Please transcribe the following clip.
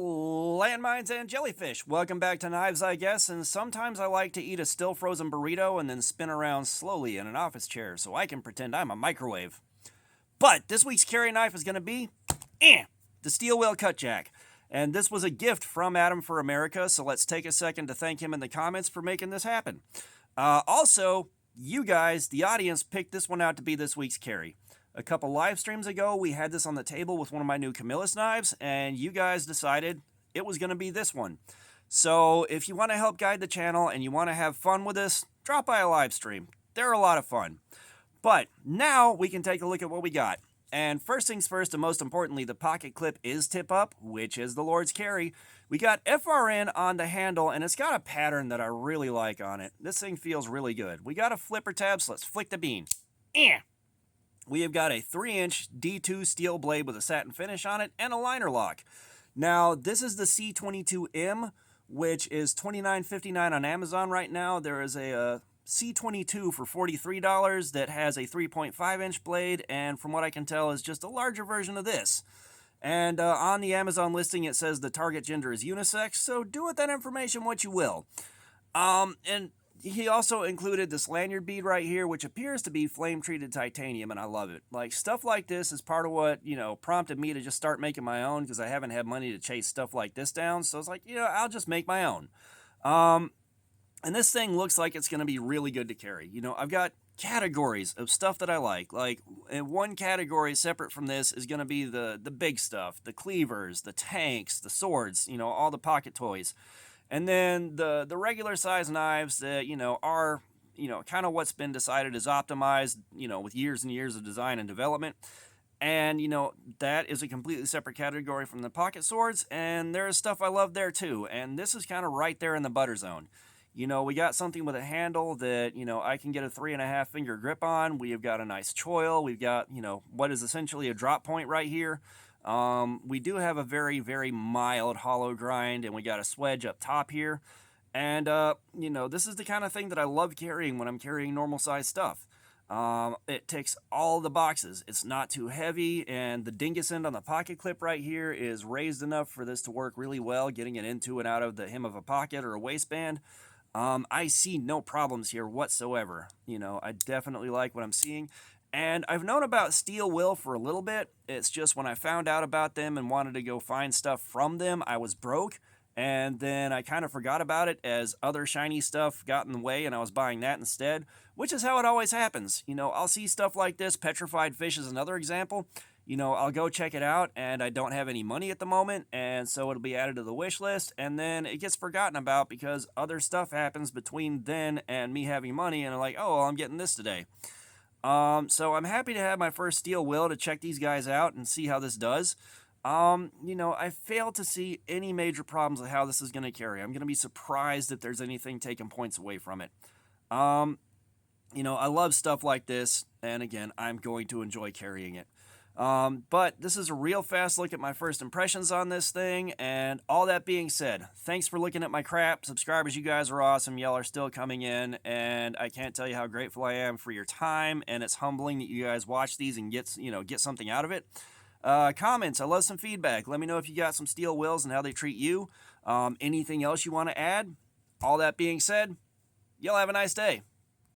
Landmines and jellyfish. Welcome back to Knives, I guess, and sometimes I like to eat a still frozen burrito and then spin around slowly in an office chair so I can pretend I'm a microwave. But this week's carry knife is going to be the Steel Will Cutjack. And this was a gift from Adam for America, so let's take a second to thank him in the comments for making this happen. Also, you guys, the audience, picked this one out to be this week's carry. A couple live streams ago, we had this on the table with one of my new Camillus knives, and you guys decided it was going to be this one. So if you want to help guide the channel and you want to have fun with this, drop by a live stream. They're a lot of fun. But now we can take a look at what we got. And first things first, and most importantly, the pocket clip is tip up, which is the Lord's carry. We got FRN on the handle, and it's got a pattern that I really like on it. This thing feels really good. We got a flipper tab, so let's flick the bean. We have got a 3-inch D2 steel blade with a satin finish on it and a liner lock. Now, this is the C22M, which is $29.59 on Amazon right now. There is a C22 for $43 that has a 3.5-inch blade, and from what I can tell is just a larger version of this. And on the Amazon listing, it says the target gender is unisex, so do with that information what you will. And he also included this lanyard bead right here, which appears to be flame-treated titanium, and I love it. Like, stuff like this is part of what, prompted me to just start making my own, because I haven't had money to chase stuff like this down. So it's like, I'll just make my own. And this thing looks like it's going to be really good to carry. I've got categories of stuff that I like. Like, one category separate from this is going to be the big stuff, the cleavers, the tanks, the swords, all the pocket toys. And then the regular size knives that, are, kind of what's been decided is optimized, with years and years of design and development. And, that is a completely separate category from the pocket swords. And there's stuff I love there too. And this is kind of right there in the butter zone. We got something with a handle that, I can get a 3.5 finger grip on. We have got a nice choil. We've got, what is essentially a drop point right here. We do have a very, very mild hollow grind, and we got a swedge up top here. And, this is the kind of thing that I love carrying when I'm carrying normal size stuff. It ticks all the boxes. It's not too heavy, and the dingus end on the pocket clip right here is raised enough for this to work really well, getting it into and out of the hem of a pocket or a waistband. I see no problems here whatsoever. I definitely like what I'm seeing. And I've known about Steel Will for a little bit. It's just when I found out about them and wanted to go find stuff from them, I was broke. And then I kind of forgot about it as other shiny stuff got in the way and I was buying that instead, which is how it always happens. I'll see stuff like this. Petrified Fish is another example. I'll go check it out and I don't have any money at the moment, and so it'll be added to the wish list, and then it gets forgotten about because other stuff happens between then and me having money, and I'm like, oh, well, I'm getting this today. So I'm happy to have my first Steel Will to check these guys out and see how this does. I failed to see any major problems with how this is going to carry. I'm going to be surprised if there's anything taking points away from it. I love stuff like this, and again, I'm going to enjoy carrying it. But this is a real fast look at my first impressions on this thing, and all that being said, thanks for looking at my crap. Subscribers, you guys are awesome. Y'all are still coming in, and I can't tell you how grateful I am for your time, and it's humbling that you guys watch these and get something out of it. Comments, I love some feedback. Let me know if you got some Steel Wills and how they treat you. Anything else you want to add? All that being said, y'all have a nice day.